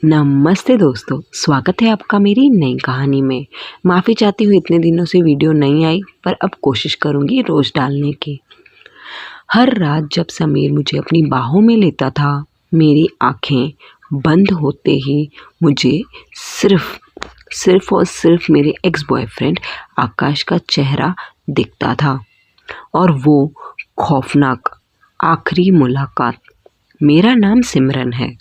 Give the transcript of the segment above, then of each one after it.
नमस्ते दोस्तों, स्वागत है आपका मेरी नई कहानी में। माफ़ी चाहती हूँ इतने दिनों से वीडियो नहीं आई, पर अब कोशिश करूँगी रोज़ डालने की। हर रात जब समीर मुझे अपनी बाहों में लेता था, मेरी आँखें बंद होते ही मुझे सिर्फ़ और सिर्फ मेरे एक्स बॉयफ्रेंड आकाश का चेहरा दिखता था और वो खौफनाक आखिरी मुलाकात। मेरा नाम सिमरन है।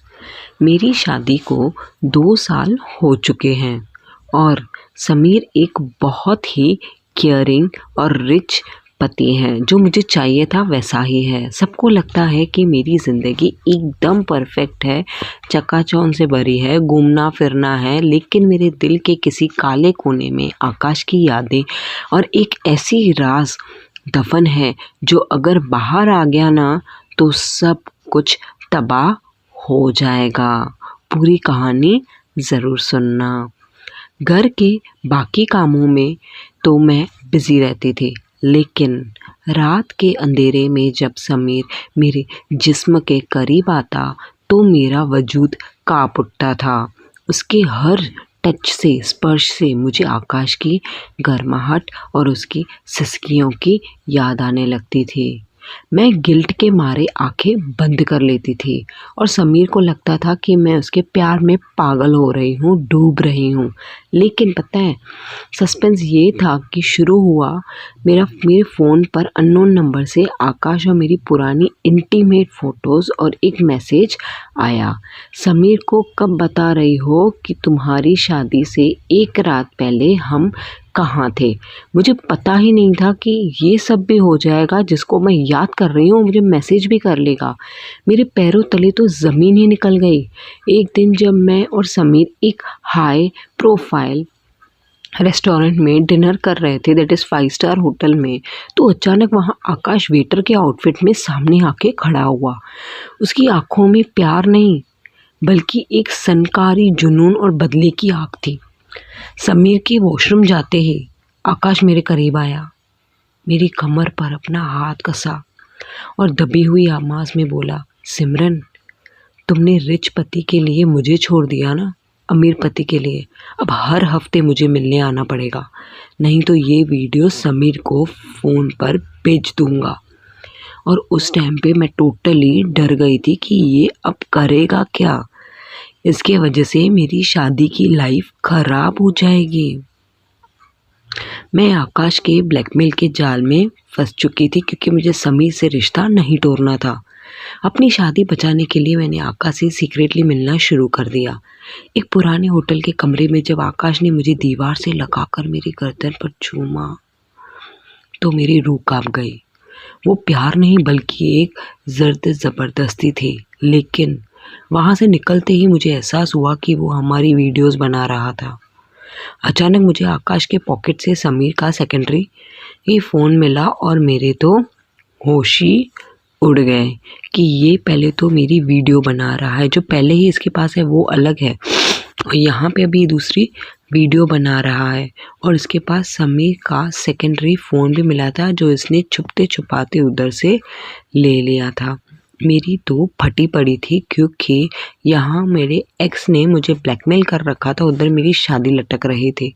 मेरी शादी को 2 साल हो चुके हैं और समीर एक बहुत ही केयरिंग और रिच पति हैं। जो मुझे चाहिए था वैसा ही है। सबको लगता है कि मेरी ज़िंदगी एकदम परफेक्ट है, चकाचौंध से भरी है, घूमना फिरना है, लेकिन मेरे दिल के किसी काले कोने में आकाश की यादें और एक ऐसी राज दफन है जो अगर बाहर आ गया ना तो सब कुछ तबाह हो जाएगा। पूरी कहानी ज़रूर सुनना। घर के बाकी कामों में तो मैं बिज़ी रहती थी, लेकिन रात के अंधेरे में जब समीर मेरे जिस्म के करीब आता तो मेरा वजूद काँप उठता था। उसके हर टच से, स्पर्श से मुझे आकाश की गर्माहट और उसकी सिसकियों की याद आने लगती थी। मैं गिल्ट के मारे आंखें बंद कर लेती थी और समीर को लगता था कि मैं उसके प्यार में पागल हो रही हूँ, डूब रही हूँ। लेकिन पता है, सस्पेंस ये था कि शुरू हुआ मेरे फ़ोन पर अननोन नंबर से आकाश और मेरी पुरानी इंटीमेट फ़ोटोज़ और एक मैसेज आया। समीर को कब बता रही हो कि तुम्हारी शादी से एक रात पहले हम कहाँ थे। मुझे पता ही नहीं था कि ये सब भी हो जाएगा। जिसको मैं याद कर रही हूँ मुझे मैसेज भी कर लेगा। मेरे पैरों तले तो ज़मीन ही निकल गई। एक दिन जब मैं और समीर एक हाई प्रोफाइल रेस्टोरेंट में डिनर कर रहे थे, दैट इज़ 5 स्टार होटल में, तो अचानक वहाँ आकाश वेटर के आउटफिट में सामने आके खड़ा हुआ। उसकी आंखों में प्यार नहीं बल्कि एक सनकारी जुनून और बदले की आग थी। समीर के वॉशरूम जाते ही आकाश मेरे करीब आया, मेरी कमर पर अपना हाथ कसा और दबी हुई आवाज़ में बोला, सिमरन, तुमने रिच पति के लिए मुझे छोड़ दिया ना, अमीर पति के लिए अब हर हफ्ते मुझे मिलने आना पड़ेगा, नहीं तो ये वीडियो समीर को फ़ोन पर भेज दूंगा। और उस टाइम पे मैं टोटली डर गई थी कि ये अब करेगा क्या। इसके वजह से मेरी शादी की लाइफ ख़राब हो जाएगी। मैं आकाश के ब्लैकमेल के जाल में फंस चुकी थी क्योंकि मुझे समीर से रिश्ता नहीं तोड़ना था। अपनी शादी बचाने के लिए मैंने आकाश से सीक्रेटली मिलना शुरू कर दिया। एक पुराने होटल के कमरे में जब आकाश ने मुझे दीवार से लगाकर मेरी गर्दन पर चूमा तो मेरी रूह कांप गई। वो प्यार नहीं बल्कि एक ज़र्द ज़बरदस्ती थी। लेकिन वहाँ से निकलते ही मुझे एहसास हुआ कि वो हमारी वीडियोस बना रहा था। अचानक मुझे आकाश के पॉकेट से समीर का सेकेंडरी फ़ोन मिला और मेरे तो होश ही उड़ गए कि ये पहले तो मेरी वीडियो बना रहा है, जो पहले ही इसके पास है वो अलग है, और यहाँ पे अभी दूसरी वीडियो बना रहा है और इसके पास समीर का सेकेंडरी फ़ोन भी मिला था जो इसने छुपते छुपाते उधर से ले लिया था। मेरी तो फटी पड़ी थी क्योंकि यहाँ मेरे एक्स ने मुझे ब्लैकमेल कर रखा था, उधर मेरी शादी लटक रही थी।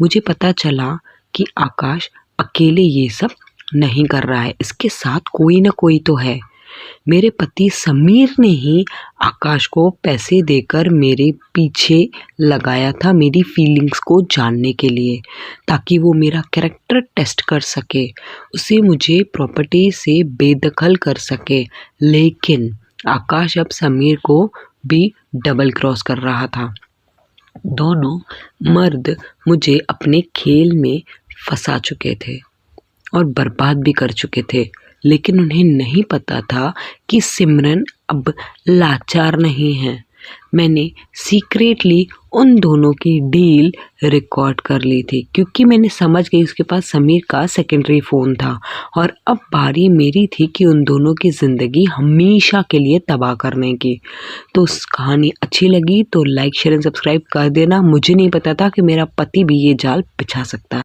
मुझे पता चला कि आकाश अकेले ये सब नहीं कर रहा है, इसके साथ कोई ना कोई तो है। मेरे पति समीर ने ही आकाश को पैसे देकर मेरे पीछे लगाया था मेरी फीलिंग्स को जानने के लिए, ताकि वो मेरा कैरेक्टर टेस्ट कर सके, उसे मुझे प्रॉपर्टी से बेदखल कर सके। लेकिन आकाश अब समीर को भी डबल क्रॉस कर रहा था। दोनों मर्द मुझे अपने खेल में फंसा चुके थे और बर्बाद भी कर चुके थे, लेकिन उन्हें नहीं पता था कि सिमरन अब लाचार नहीं है। मैंने सीक्रेटली उन दोनों की डील रिकॉर्ड कर ली थी क्योंकि मैंने समझ गई उसके पास समीर का सेकेंडरी फ़ोन था और अब बारी मेरी थी कि उन दोनों की ज़िंदगी हमेशा के लिए तबाह करने की। तो उस कहानी अच्छी लगी तो लाइक शेयर एंड सब्सक्राइब कर देना। मुझे नहीं पता था कि मेरा पति भी ये जाल बिछा सकता है।